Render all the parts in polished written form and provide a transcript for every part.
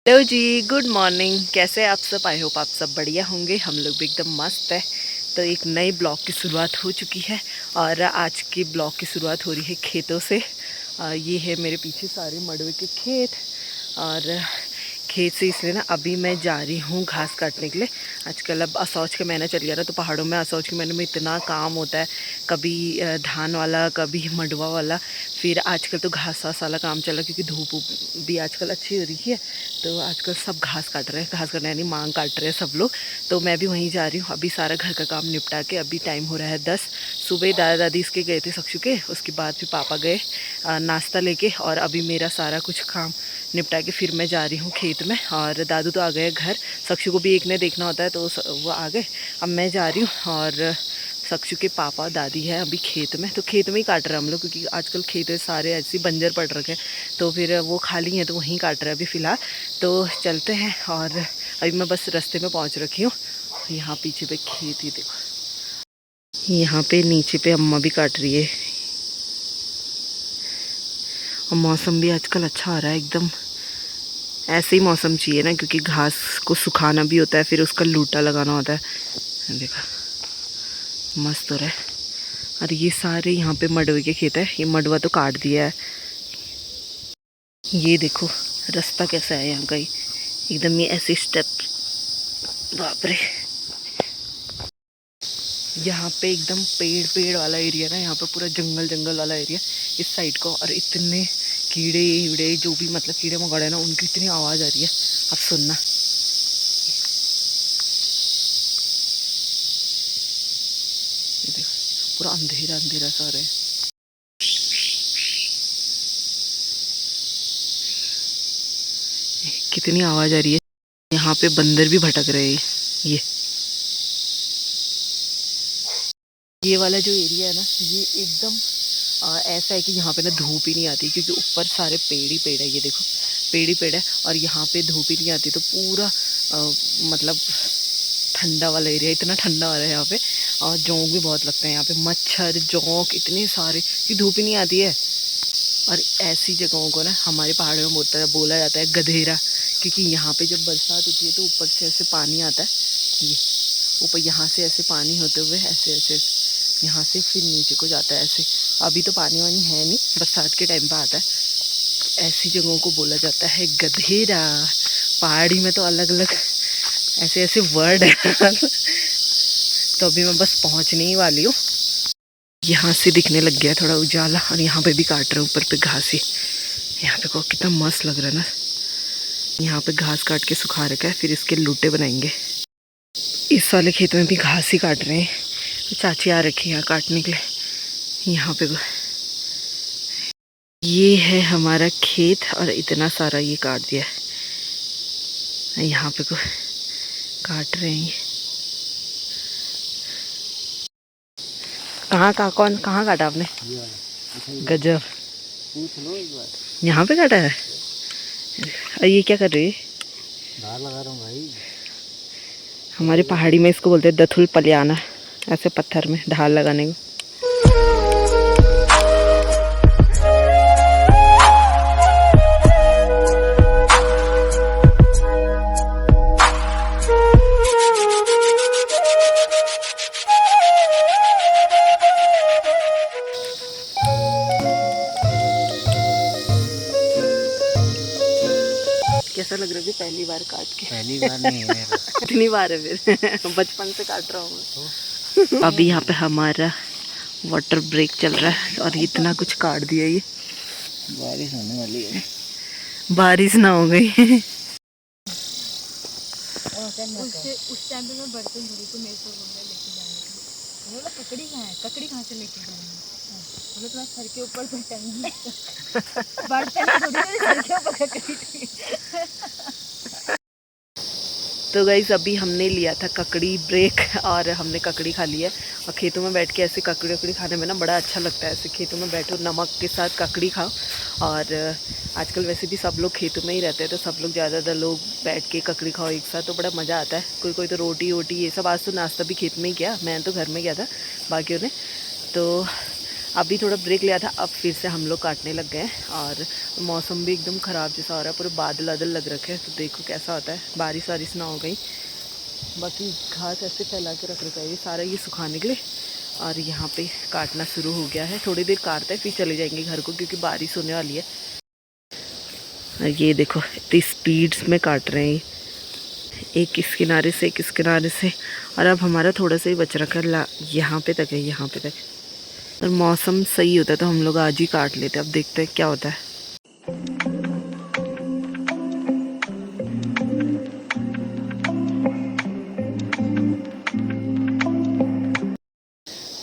Hello जी, good morning. कैसे आप सब? आई होप आप सब बढ़िया होंगे। हम लोग भी एकदम मस्त है। तो एक नए ब्लॉग की शुरुआत हो चुकी है और आज की ब्लॉग की शुरुआत हो रही है खेतों से। ये है मेरे पीछे सारे मड़वे के खेत और खेत से इसलिए ना अभी मैं जा रही हूँ घास काटने के लिए। आजकल अब असौच का महीना चल गया ना, तो पहाड़ों में असौच के महीने में इतना काम होता है, कभी धान वाला कभी मडवा वाला। फिर आजकल तो घास वास वाला काम चल रहा है क्योंकि धूप भी आजकल अच्छी हो रही है, तो आजकल सब घास काट रहे हैं। घास काटने यानी मांग काट रहे हैं सब लोग। तो मैं भी वहीं जा रही हूँ अभी सारा घर का काम निपटा के। अभी टाइम हो रहा है 10। सुबह दादा दादी इसके गए थे सक्षु के, उसके बाद फिर पापा गए नाश्ता लेके, और अभी मेरा सारा कुछ काम निपटा के फिर मैं जा रही हूँ खेत में। और दादू तो आ गए घर, सक्षु को भी एक ने देखना होता है तो वो आ गए। अब मैं जा रही हूँ और सक्षु के पापा दादी है अभी खेत में, तो खेत में ही काट रहे हैं हम लोग क्योंकि आजकल खेत सारे ऐसे बंजर पड़ रखे हैं, तो फिर वो खाली हैं तो वहीं काट रहे हैं अभी फ़िलहाल। तो चलते हैं और अभी मैं बस रास्ते में पहुँच रखी हूँ। यहाँ पीछे पे खेत ही देखो, यहाँ पे नीचे पे अम्मा भी काट रही है। और मौसम भी आजकल अच्छा आ रहा है एकदम। ऐसे ही मौसम चाहिए ना, क्योंकि घास को सुखाना भी होता है, फिर उसका लूटा लगाना होता है। देखा मस्त हो रहा है। और ये सारे यहाँ पे मडवे के खेत है। ये मडवा तो काट दिया है। ये देखो रास्ता कैसा है यहाँ का ही, एकदम ये ऐसे स्टेप, बाप रे। यहाँ पे एकदम पेड़ पेड़ वाला एरिया ना, यहाँ पे पूरा जंगल जंगल वाला एरिया इस साइड को। और इतने कीड़े वीड़े जो भी मतलब कीड़े मकोड़े ना, उनकी इतनी आवाज़ आ रही है, अब सुनना। ये देखो पूरा अंधेरा अंधेरा सा हो रहा है। कितनी आवाज़ आ रही है। यहाँ पे बंदर भी भटक रहे हैं। ये वाला जो एरिया है ना, ये एकदम ऐसा है कि यहाँ पे ना धूप ही नहीं आती, क्योंकि ऊपर सारे पेड़ ही पेड़ है। ये देखो पेड़ ही पेड़ है और यहाँ पे धूप ही नहीं आती, तो पूरा मतलब ठंडा वाला एरिया, इतना ठंडा वाला है यहाँ पे। और जोंक भी बहुत लगते हैं यहाँ पे, मच्छर जोंक इतने सारे कि धूप ही नहीं आती है। और ऐसी जगहों को ना हमारे पहाड़ों में बोला जाता है गधेरा, क्योंकि यहाँ पे जब बरसात होती है तो ऊपर से ऐसे पानी आता है। ये ऊपर यहाँ से ऐसे पानी होते हुए ऐसे ऐसे यहाँ से फिर नीचे को जाता है ऐसे। अभी तो पानी वानी है नहीं, बरसात के टाइम पे आता है। ऐसी जगहों को बोला जाता है गधेरा। पहाड़ी में तो अलग अलग ऐसे ऐसे वर्ड है। तो अभी मैं बस पहुँचने ही वाली हूँ। यहाँ से दिखने लग गया थोड़ा उजाला, और यहाँ पे भी काट रहे हैं ऊपर पे घास ही। यहाँ पे को कितना मस्त लग रहा है ना। यहाँ पे घास काट के सुखा रखा है, फिर इसके लूटे बनाएंगे। इस वाले खेत में भी घास ही काट रहे हैं, चाची आ रखी है यहाँ काटने के लिए। यहाँ पे ये है हमारा खेत और इतना सारा ये काट दिया है। यहाँ पे को काट रहे हैं। कहाँ काटा आपने? गजब, यहाँ पे काटा है। और ये क्या कर रही है? धार लगा रहा हूँ भाई। हमारी पहाड़ी में इसको बोलते हैं दथुल पलियाना, ऐसे पत्थर में ढाल लगाने को। कैसा लग रहा है? पहली बार काट के? पहली बार नहीं है कितनी बार है फिर? बचपन से काट रहा हूँ मैं। अभी यहाँ पे हमारा वाटर ब्रेक चल रहा है और इतना कुछ काट दिया। ये बारिश होने वाली है। बारिश ना हो गई। उस टाइम पे मैं बर्तन धोई तो मेरे को बोला लेके जाने के लिए। बोला ककड़ी कहाँ है? ककड़ी कहाँ से लेके जाऊँगी? बोला तुम्हारे सर के ऊपर बर्तन बर्तन थोड़ी सर के ऊपर ककड़ी। तो गाइस अभी हमने लिया था ककड़ी ब्रेक और हमने ककड़ी खा ली है। और खेतों में बैठ के ऐसे ककड़ी वकड़ी खाने में ना बड़ा अच्छा लगता है। ऐसे खेतों में बैठो नमक के साथ ककड़ी खाओ। और आजकल वैसे भी सब लोग खेतों में ही रहते हैं, तो सब लोग ज़्यादातर लोग बैठ के ककड़ी खाओ एक साथ, तो बड़ा मज़ा आता है। कोई कोई तो रोटी वोटी ये सब। आज तो नाश्ता भी खेत में ही किया, मैं तो घर में गया था बाकियों ने। तो अभी थोड़ा ब्रेक लिया था, अब फिर से हम लोग काटने लग गए हैं। और मौसम भी एकदम ख़राब जैसा हो रहा है, पूरे बादल बादल लग रखे हैं, तो देखो कैसा होता है। बारिश वारिश ना हो गई। बाकी घास ऐसे फैला के रख रखा है, ये सारा ये सुखाने के लिए। और यहाँ पे काटना शुरू हो गया है, थोड़ी देर काटते हैं फिर चले जाएंगे घर को, क्योंकि बारिश होने वाली है। और ये देखो इतनी स्पीड्स में काट रहे हैं, एक इस किनारे से एक इस किनारे से। और अब हमारा थोड़ा सा ही बच रखा है, यहाँ पे तक है, यहाँ पे तक। और मौसम सही होता है तो हम लोग आज ही काट लेते हैं। अब देखते हैं क्या होता है।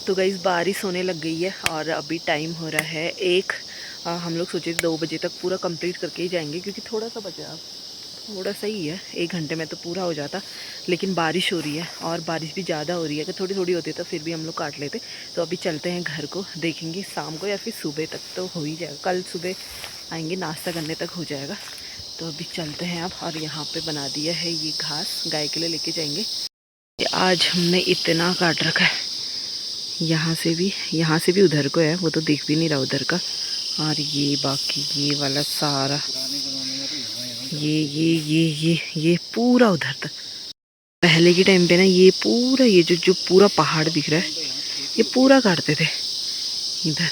तो गाइस बारिश होने लग गई है और अभी टाइम हो रहा है 1। हम लोग सोचे 2 बजे तक पूरा कंप्लीट करके ही जाएंगे, क्योंकि थोड़ा सा बचा, थोड़ा सा ही है, 1 घंटे में तो पूरा हो जाता। लेकिन बारिश हो रही है और बारिश भी ज़्यादा हो रही है, अगर थोड़ी थोड़ी होती तो फिर भी हम लोग काट लेते। तो अभी चलते हैं घर को, देखेंगे शाम को या फिर सुबह तक तो हो ही जाएगा। कल सुबह आएंगे, नाश्ता करने तक हो जाएगा। तो अभी चलते हैं अब। और यहाँ पे बना दिया है ये घास, गाय के लिए लेके जाएंगे। आज हमने इतना काट रखा है, यहाँ से भी उधर को है, वो तो दिख भी नहीं रहा उधर का। और ये बाकी ये वाला सारा, ये पूरा उधर तक। पहले के टाइम पे ना ये पूरा, ये जो पूरा पहाड़ दिख रहा है, ये पूरा काटते थे इधर,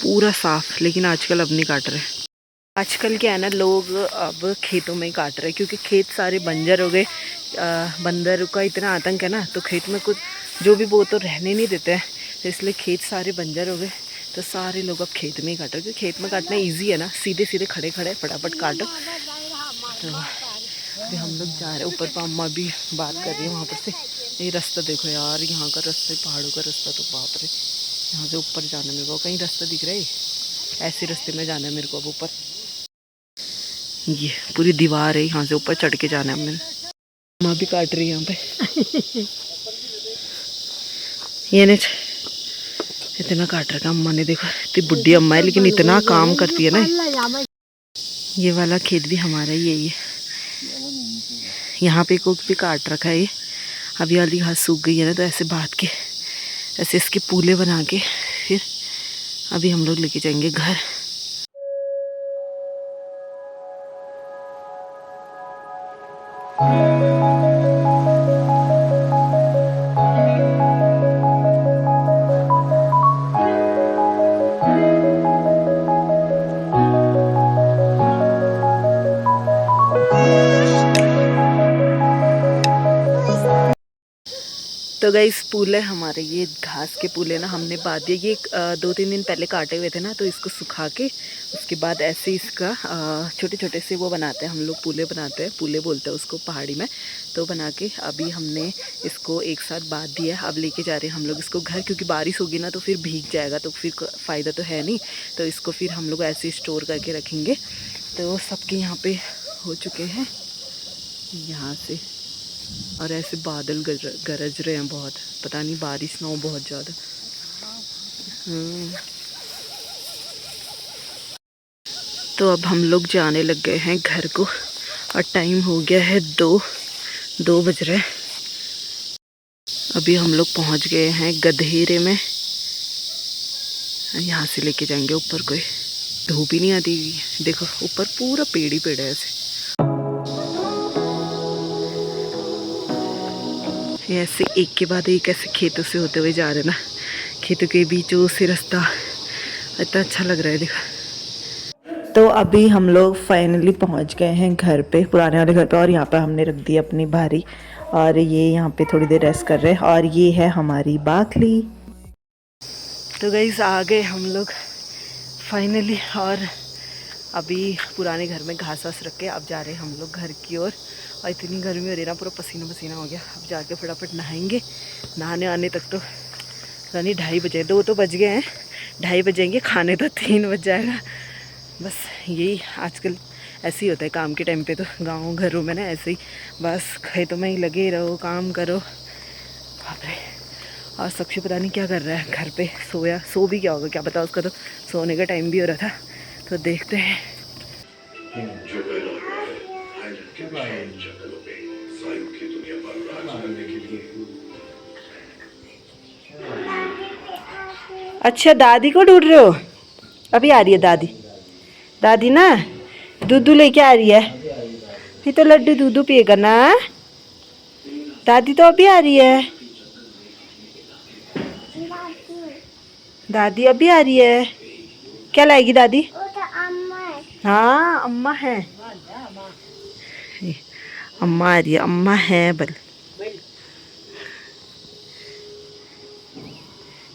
पूरा साफ। लेकिन आजकल अब नहीं काट रहे। आजकल क्या है ना, लोग अब खेतों में ही काट रहे हैं, क्योंकि खेत सारे बंजर हो गए। बंदर का इतना आतंक है ना, तो खेत में कुछ जो भी वो तो रहने नहीं देते हैं, तो इसलिए खेत सारे बंजर हो गए। तो सारे लोग अब खेत में ही काट रहे हैं, क्योंकि खेत में काटना ईजी है ना, सीधे सीधे खड़े खड़े फटाफट काटो। तो अभी हम लोग जा रहे हैं ऊपर, अम्मा भी बात कर रही है वहाँ पर से। ये रास्ता देखो यार, यहाँ का रास्ता, पहाड़ों का रास्ता, तो बाप रे। यहाँ से ऊपर जाना मेरे को, कहीं रास्ता दिख रहा है, ऐसे रास्ते में जाना है मेरे को अब ऊपर। ये पूरी दीवार है, यहाँ से ऊपर चढ़ के जाना है। मैंने अम्मा भी काट रही है यहाँ पे। ये नहीं, इतना काट रखा अम्मा ने, देखो इतनी बुढ़ी अम्मा है लेकिन इतना काम करती है ना। ये वाला खेत भी हमारा ही है। ये यहाँ पे कोक भी काट रखा है। ये अभी वाली घास सूख गई है ना, तो ऐसे बात के ऐसे इसके पूले बना के फिर अभी हम लोग लेके जाएंगे घर। तो गाइस पूले हमारे, ये घास के पूले ना हमने बांध दिए। ये 2-3 दिन पहले काटे हुए थे ना, तो इसको सुखा के उसके बाद ऐसे इसका छोटे छोटे से वो बनाते हैं हम लोग, पूले बनाते हैं, पूले बोलते हैं उसको पहाड़ी में। तो बना के अभी हमने इसको एक साथ बांध दिया। अब लेके जा रहे हैं हम लोग इसको घर, क्योंकि बारिश होगी ना तो फिर भीग जाएगा, तो फिर फ़ायदा तो है नहीं। तो इसको फिर हम लोग ऐसे स्टोर करके रखेंगे। तो सबके यहाँ पे हो चुके हैं यहाँ से। और ऐसे बादल गरज रहे हैं बहुत, पता नहीं बारिश ना हो बहुत ज़्यादा। तो अब हम लोग जाने लग गए हैं घर को, और टाइम हो गया है 2 बज रहे। अभी हम लोग पहुंच गए हैं गधेरे में। यहाँ से लेके जाएंगे ऊपर। कोई धूप ही नहीं आती, देखो ऊपर पूरा पेड़ ही पेड़ है ऐसे। ऐसे एक के बाद एक ऐसे खेतों से होते हुए जा रहे ना, खेतों के बीचों से रास्ता, इतना अच्छा लग रहा है देखो। तो अभी हम लोग फाइनली पहुंच गए हैं घर पे, पुराने वाले घर पे। और यहाँ पे हमने रख दी अपनी भारी, और ये यहाँ पे थोड़ी देर रेस्ट कर रहे हैं। और ये है हमारी बाखली। तो गाइस आ गए हम लोग फाइनली, और अभी पुराने घर में घास वास रख के अब जा रहे हैं हम लोग घर की ओर। और इतनी गर्मी हो रही ना, पूरा पसीना पसीना हो गया। अब जाके फटाफट नहाएंगे। नहाने आने तक तो यानी 2:30 बजे, 2 तो बज गए हैं, 2:30 बजेंगे, खाने तो 3 बज जाएगा। बस यही आजकल ऐसे ही होता है काम के टाइम पे, तो गाँव घरों में ना ऐसे ही, बस खेतों में ही लगे रहो, काम करो। बाप रे। और साक्षी पता नहीं क्या कर रहा है घर पे, सो भी क्या होगा क्या पता, उसका तो सोने का टाइम भी हो रहा था। तो देखते हैं। अच्छा दादी को ढूंढ रहे हो? अभी आ रही है दादी। दादी ना दूध लेके आ रही है। फिर तो लड्डू दूध पिएगा ना। दादी तो अभी आ रही है। दादी अभी आ रही है। क्या लाएगी दादी? हाँ अम्मा है। अम्मा आ रही है। अम्मा है बल।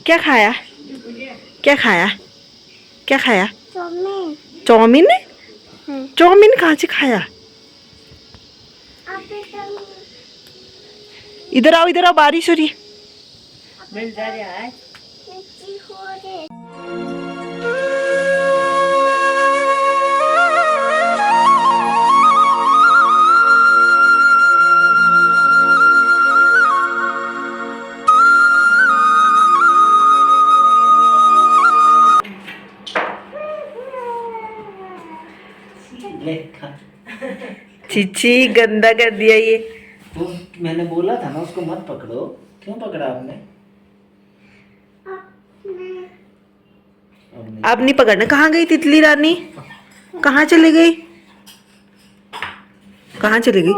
क्या खाया? क्या खाया? क्या खाया? चाउमीन। चाउमीन कहाँ से खाया? इधर आओ बारिश हो रही है। ले खा। चिची गंदा कर दिया ये। तो मैंने बोला था ना उसको मत पकड़ो, क्यों पकड़ा आपने? अब नहीं पकड़ना। कहाँ गई तितली रानी? कहाँ चली गई? कहाँ चली गई?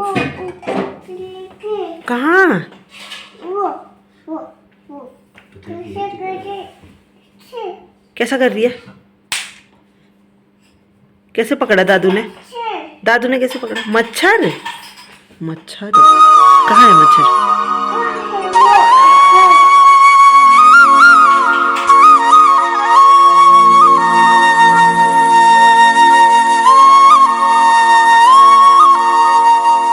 कहाँ? कैसा कर रही है? कैसे पकड़ा दादू ने? दादू ने कैसे पकड़ा? मच्छर। मच्छर कहाँ है? मच्छर